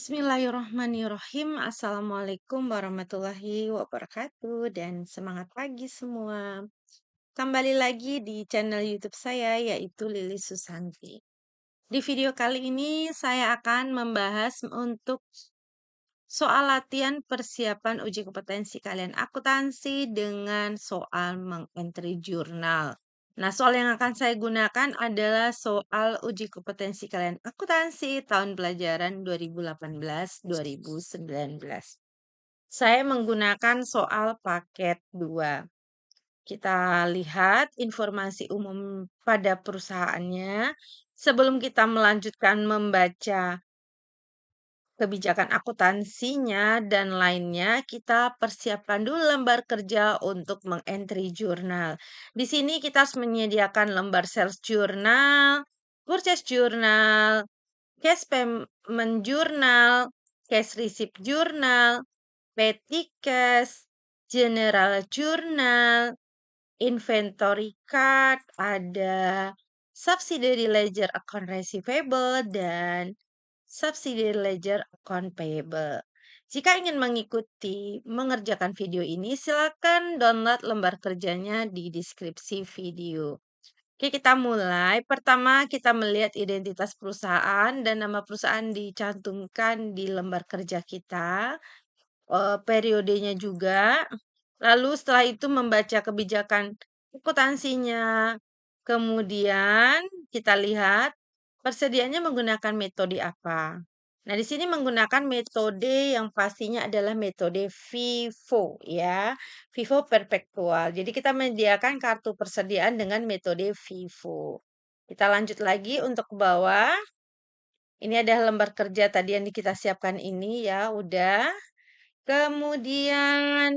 Bismillahirrahmanirrahim. Assalamualaikum warahmatullahi wabarakatuh dan semangat pagi semua. Kembali lagi di channel YouTube saya yaitu Lili Susanti. Di video kali ini saya akan membahas untuk soal latihan persiapan uji kompetensi kalian akuntansi dengan soal mengentry jurnal. Nah, soal yang akan saya gunakan adalah soal uji kompetensi kalian akuntansi tahun pelajaran 2018-2019. Saya menggunakan soal paket 2. Kita lihat informasi umum pada perusahaannya. Sebelum kita melanjutkan membaca kebijakan akuntansinya dan lainnya, kita persiapkan dulu lembar kerja untuk mengentry jurnal. Di sini kita harus menyediakan lembar sales jurnal, purchase jurnal, cash payment jurnal, cash receipt jurnal, petty cash, general jurnal, inventory card, ada subsidiary ledger account receivable, dan subsidiary ledger account payable. Jika ingin mengikuti mengerjakan video ini, silakan download lembar kerjanya di deskripsi video. Oke, kita mulai. Pertama, kita melihat identitas perusahaan dan nama perusahaan dicantumkan di lembar kerja kita. Periodenya juga. Lalu setelah itu membaca kebijakan akuntansinya. Kemudian kita lihat persediaannya menggunakan metode apa. Nah, di sini menggunakan metode yang pastinya adalah metode FIFO ya. FIFO perpetual. Jadi kita menyediakan kartu persediaan dengan metode FIFO. Kita lanjut lagi untuk ke bawah. Ini adalah lembar kerja tadi yang kita siapkan ini ya, udah. Kemudian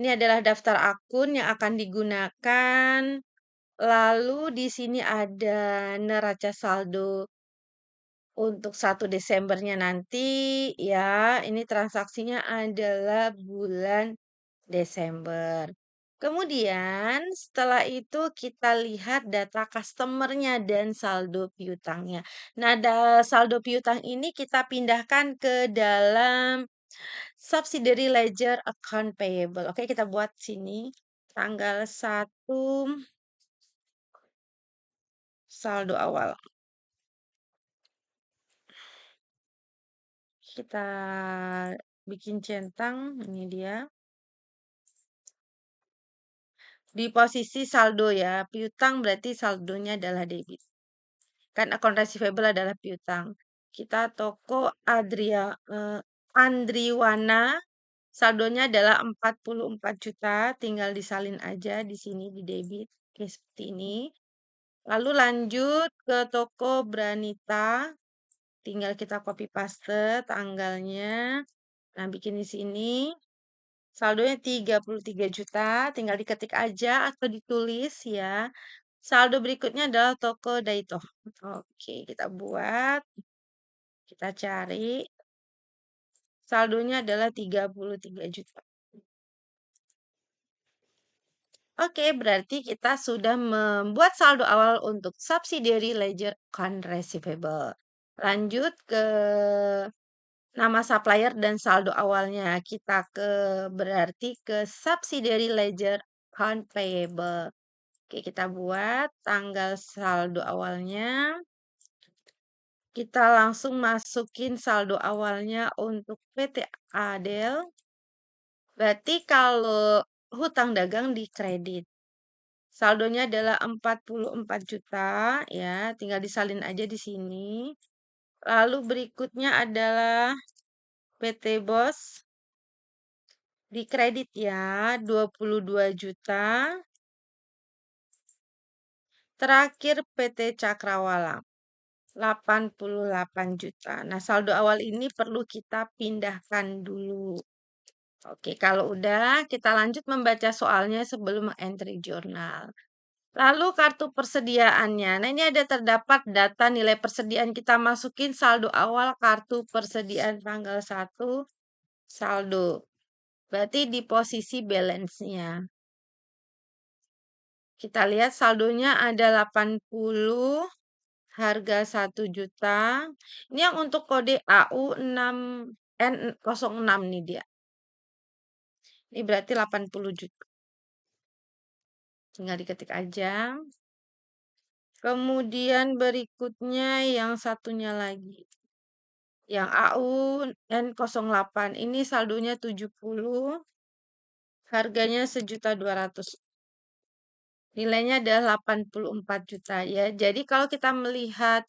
ini adalah daftar akun yang akan digunakan. Lalu di sini ada neraca saldo untuk 1 Desembernya nanti ya. Ini transaksinya adalah bulan Desember. Kemudian setelah itu kita lihat data customernya dan saldo piutangnya. Nah, saldo piutang ini kita pindahkan ke dalam subsidiary ledger account payable. Oke, kita buat sini tanggal 1 saldo awal. Kita bikin centang, ini dia. Di posisi saldo ya, piutang berarti saldonya adalah debit. Kan account receivable adalah piutang. Kita toko Andriwana, saldonya adalah 44 juta, tinggal disalin aja di sini di debit. Oke, seperti ini. Lalu lanjut ke toko Branita, tinggal kita copy paste tanggalnya. Nah, bikin di sini. Saldonya 33 juta, tinggal diketik aja atau ditulis ya. Saldo berikutnya adalah toko Daito. Oke, kita buat. Kita cari. Saldonya adalah 33 juta. Oke, berarti kita sudah membuat saldo awal untuk subsidiary ledger account receivable. Lanjut ke nama supplier dan saldo awalnya. Kita berarti ke subsidiary ledger account payable. Oke, kita buat tanggal saldo awalnya. Kita langsung masukin saldo awalnya untuk PT Adel. Berarti kalau hutang dagang di kredit. Saldonya adalah 44 juta ya, tinggal disalin aja di sini. Lalu berikutnya adalah PT Bos di kredit ya, 22 juta. Terakhir PT Cakrawala, 88 juta. Nah, saldo awal ini perlu kita pindahkan dulu. Oke, kalau udah, kita lanjut membaca soalnya sebelum entry jurnal. Lalu kartu persediaannya. Nah, ini ada terdapat data nilai persediaan. Kita masukin saldo awal kartu persediaan tanggal 1 saldo. Berarti di posisi balance-nya. Kita lihat saldonya ada 80. harga 1 juta. Ini yang untuk kode AU 6N06 nih dia. Ini berarti 80 juta. Tinggal diketik aja. Kemudian berikutnya yang satunya lagi. Yang AU N08 ini saldonya 70, harganya 1.200.000. Nilainya adalah 84 juta ya. Jadi kalau kita melihat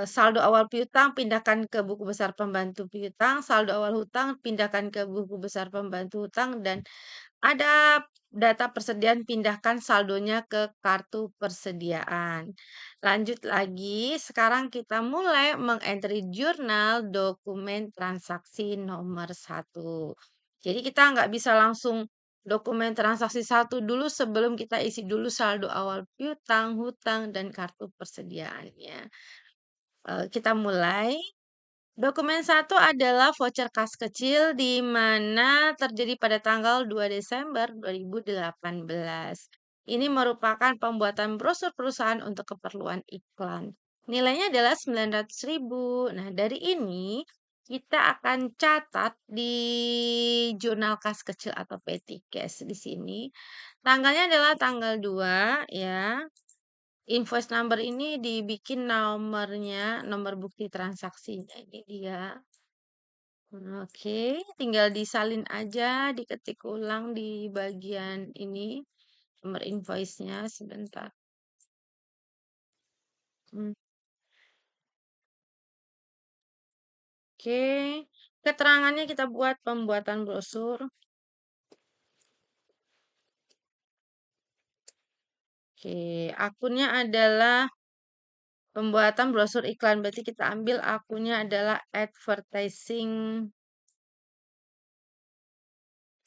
saldo awal piutang pindahkan ke buku besar pembantu piutang, saldo awal hutang pindahkan ke buku besar pembantu hutang dan ada data persediaan pindahkan saldonya ke kartu persediaan. Lanjut lagi, sekarang kita mulai mengentry jurnal dokumen transaksi nomor 1. Jadi kita nggak bisa langsung dokumen transaksi 1 dulu sebelum kita isi dulu saldo awal piutang, hutang, dan kartu persediaannya. Kita mulai. Dokumen 1 adalah voucher kas kecil di mana terjadi pada tanggal 2 Desember 2018. Ini merupakan pembuatan brosur perusahaan untuk keperluan iklan. Nilainya adalah 900.000. Nah, dari ini kita akan catat di jurnal kas kecil atau petty cash di sini. Tanggalnya adalah tanggal 2 ya. Invoice number ini dibikin nomornya, nomor bukti transaksinya ini dia. Oke, tinggal disalin aja, diketik ulang di bagian ini, nomor invoice-nya sebentar. Hmm, Oke, keterangannya kita buat pembuatan brosur. Oke, akunnya adalah pembuatan brosur iklan, berarti kita ambil akunnya adalah advertising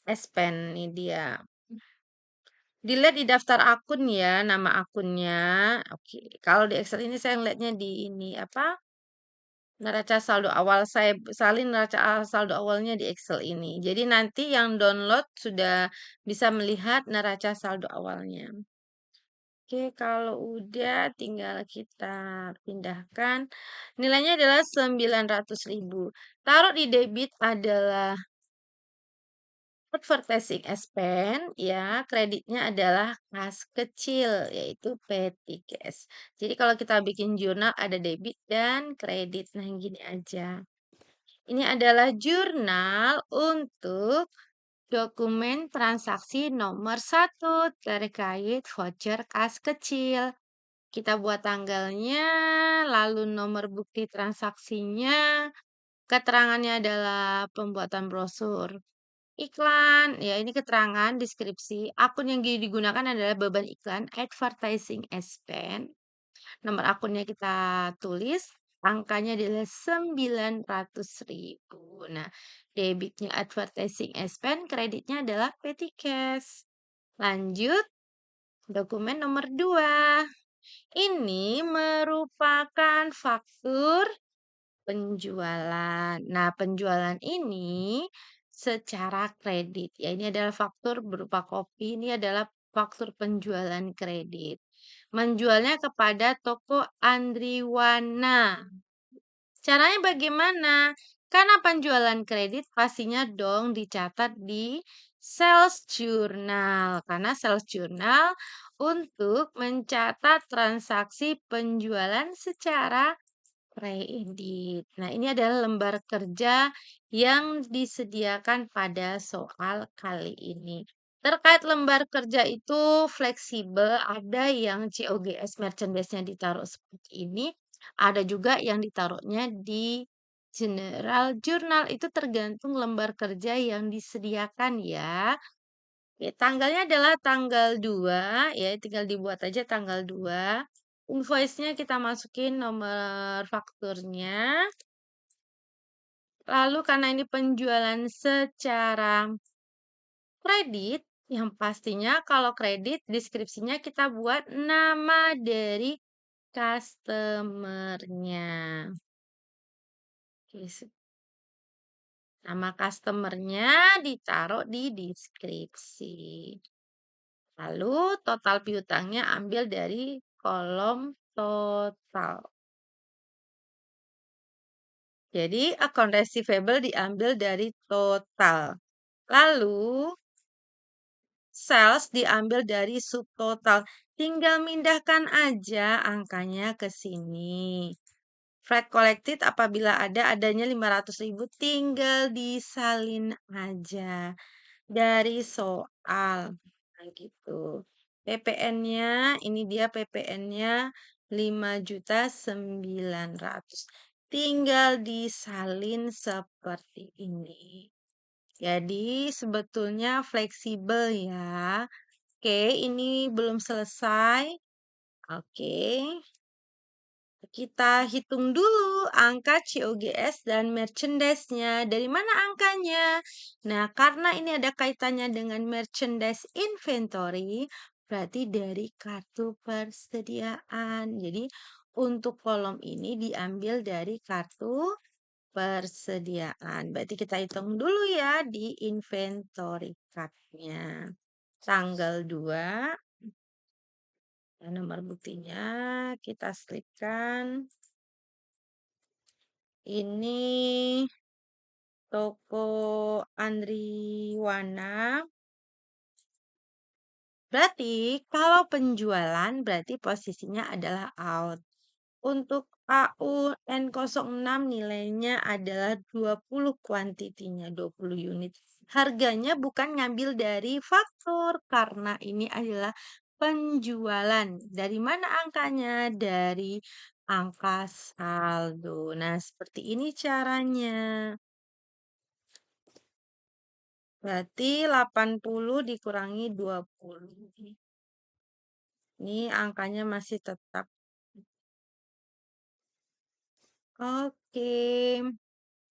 expense, ini dia. Dilihat di daftar akun ya, nama akunnya. Oke, kalau di Excel ini saya ngeliatnya di ini apa? Neraca saldo awal. Saya salin neraca saldo awalnya di Excel ini. Jadi nanti yang download sudah bisa melihat neraca saldo awalnya. Oke, kalau udah tinggal kita pindahkan. Nilainya adalah 900.000. Taruh di debit adalah advertising expense ya, kreditnya adalah kas kecil, yaitu petty cash. Jadi kalau kita bikin jurnal ada debit dan kredit. Nah, gini aja. Ini adalah jurnal untuk dokumen transaksi nomor 1 terkait voucher kas kecil. Kita buat tanggalnya, lalu nomor bukti transaksinya, keterangannya adalah pembuatan brosur. Iklan, ya ini keterangan deskripsi. Akun yang digunakan adalah beban iklan, advertising expense. Nomor akunnya kita tulis, angkanya adalah 900.000. Nah, debitnya advertising expense, kreditnya adalah petty cash. Lanjut, dokumen nomor 2. Ini merupakan faktur penjualan. Nah, penjualan ini secara kredit. Ya, ini adalah faktur berupa kopi. Ini adalah faktur penjualan kredit. Menjualnya kepada toko Andriwana. Caranya bagaimana? Karena penjualan kredit pastinya dong dicatat di sales journal. Karena sales journal untuk mencatat transaksi penjualan secara kredit. Nah, ini adalah lembar kerja yang disediakan pada soal kali ini. Terkait lembar kerja itu fleksibel, ada yang COGS merchandise-nya ditaruh seperti ini, ada juga yang ditaruhnya di general journal. Itu tergantung lembar kerja yang disediakan ya. Oke, tanggalnya adalah tanggal 2, ya tinggal dibuat aja tanggal 2. Invoice-nya kita masukin nomor fakturnya. Lalu karena ini penjualan secara kredit, yang pastinya kalau kredit deskripsinya kita buat nama dari customer-nya. Oke, nama customer-nya ditaruh di deskripsi. Lalu total piutangnya ambil dari kolom total. Jadi account receivable diambil dari total. Lalu sales diambil dari subtotal. Tinggal mindahkan aja angkanya ke sini. Freight collected apabila adanya 500.000 tinggal disalin aja dari soal. Nah, gitu. PPN-nya, ini dia PPN-nya 5.900.000. Tinggal disalin seperti ini. Jadi sebetulnya fleksibel ya. Oke, ini belum selesai. Oke, kita hitung dulu angka COGS dan merchandise-nya. Dari mana angkanya? Nah, karena ini ada kaitannya dengan merchandise inventory, berarti dari kartu persediaan. Jadi, untuk kolom ini diambil dari kartu persediaan. Berarti kita hitung dulu ya di inventory card-nya. Tanggal 2, dan nomor buktinya kita selipkan. Ini toko Andriwana. Berarti kalau penjualan berarti posisinya adalah out. Untuk AU N06 nilainya adalah 20 kuantitinya, 20 unit. Harganya bukan ngambil dari faktur karena ini adalah penjualan. Dari mana angkanya? Dari angka saldo. Nah, seperti ini caranya. Berarti 80 dikurangi 20. Ini angkanya masih tetap. Oke.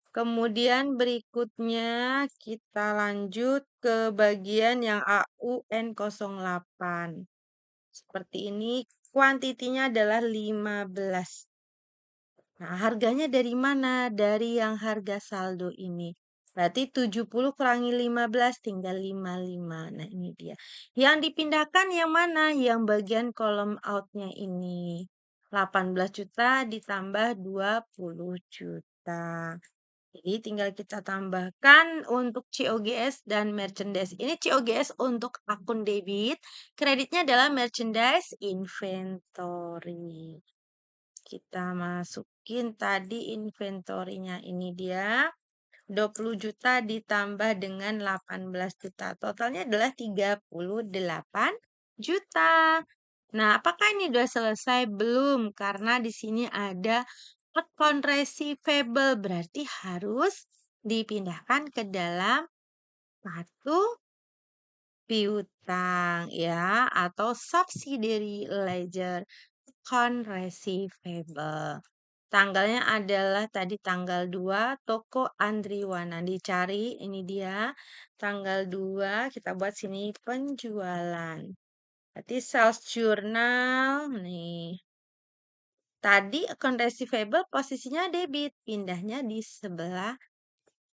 Kemudian berikutnya kita lanjut ke bagian yang AU N08. Seperti ini, kuantitinya adalah 15. Nah, harganya dari mana? Dari yang harga saldo ini. Berarti 70 kurangi 15 tinggal 55. Nah, ini dia. Yang dipindahkan yang mana? Yang bagian kolom out-nya ini. 18 juta ditambah 20 juta. Jadi tinggal kita tambahkan untuk COGS dan merchandise. Ini COGS untuk akun debit, kreditnya adalah merchandise inventory. Kita masukin tadi inventorinya, ini dia 20 juta ditambah dengan 18 juta. Totalnya adalah 38 juta. Nah, apakah ini sudah selesai? Belum, karena di sini ada account receivable, berarti harus dipindahkan ke dalam kartu piutang ya atau subsidiary ledger account receivable. Tanggalnya adalah tadi tanggal 2 toko Andriwana. Dicari ini dia tanggal 2 kita buat sini penjualan. Berarti sales journal nih. Tadi account receivable posisinya debit, pindahnya di sebelah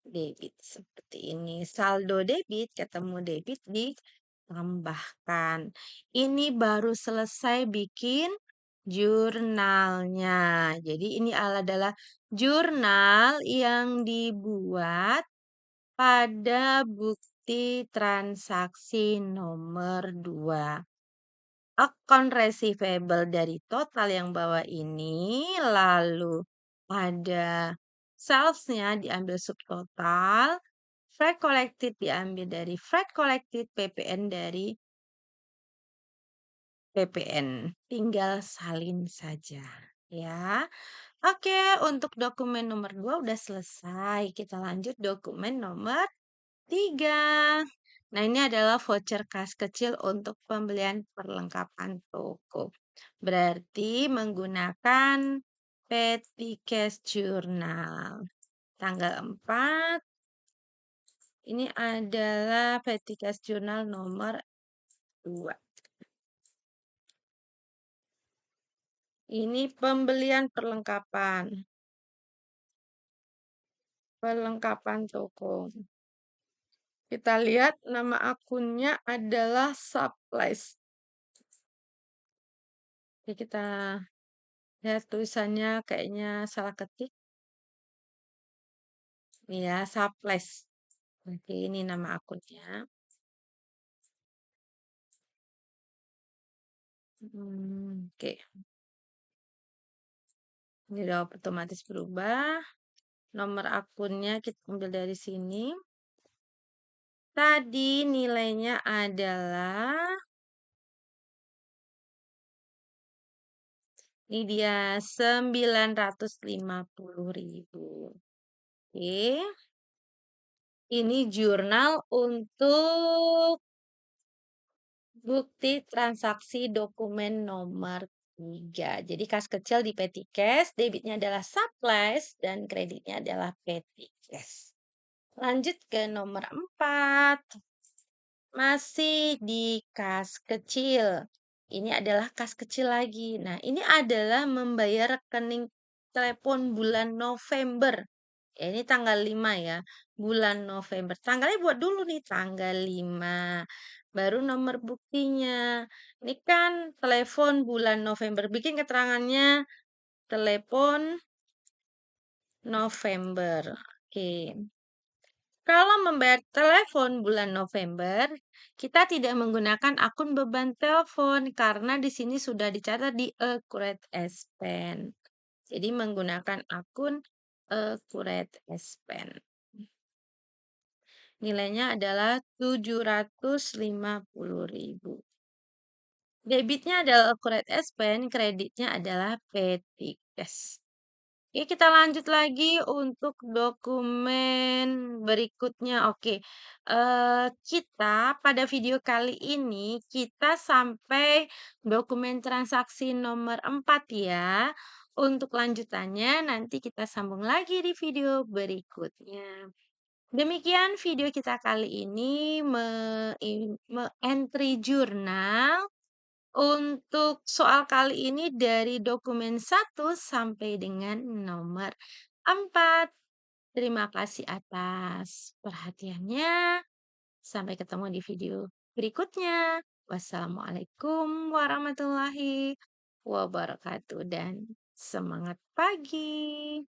debit seperti ini. Saldo debit ketemu debit ditambahkan. Ini baru selesai bikin jurnalnya. Jadi ini adalah jurnal yang dibuat pada bukti transaksi nomor 2. Account receivable dari total yang bawah ini, lalu ada sales-nya diambil subtotal, freight collected diambil dari freight collected, PPN dari PPN. Tinggal salin saja ya. Oke, untuk dokumen nomor 2 udah selesai. Kita lanjut dokumen nomor 3. Nah, ini adalah voucher kas kecil untuk pembelian perlengkapan toko. Berarti menggunakan petty cash journal. Tanggal 4, ini adalah petty cash journal nomor 2. Ini pembelian perlengkapan. Perlengkapan toko. Kita lihat nama akunnya adalah supplies. Oke, kita Ya, tulisannya kayaknya salah ketik. Ya, Saples. Oke, ini nama akunnya. Oke, ini udah otomatis berubah. Nomor akunnya kita ambil dari sini. Tadi nilainya adalah, ini dia 950.000. Oke, ini jurnal untuk bukti transaksi dokumen nomor 3. Jadi kas kecil di Petty Cash, debitnya adalah Saples, dan kreditnya adalah Petty Cash. Lanjut ke nomor 4. Masih di kas kecil. Ini adalah kas kecil lagi. Nah, ini adalah membayar rekening telepon bulan November. Ya, ini tanggal 5 ya. Bulan November. Tanggalnya buat dulu nih, tanggal 5. Baru nomor buktinya. Ini kan telepon bulan November. Bikin keterangannya telepon November. Oke. Kalau membayar telepon bulan November, kita tidak menggunakan akun beban telepon karena di sini sudah dicatat di Accurate S Pen. Jadi menggunakan akun Accurate S Pen. Nilainya adalah 750.000. Debitnya adalah Accurate S Pen, kreditnya adalah Petty Cash. Oke, kita lanjut lagi untuk dokumen berikutnya. Oke, kita pada video kali ini kita sampai dokumen transaksi nomor 4 ya. Untuk lanjutannya nanti kita sambung lagi di video berikutnya. Demikian video kita kali ini entry jurnal untuk soal kali ini dari dokumen 1 sampai dengan nomor 4. Terima kasih atas perhatiannya. Sampai ketemu di video berikutnya. Wassalamualaikum warahmatullahi wabarakatuh dan semangat pagi.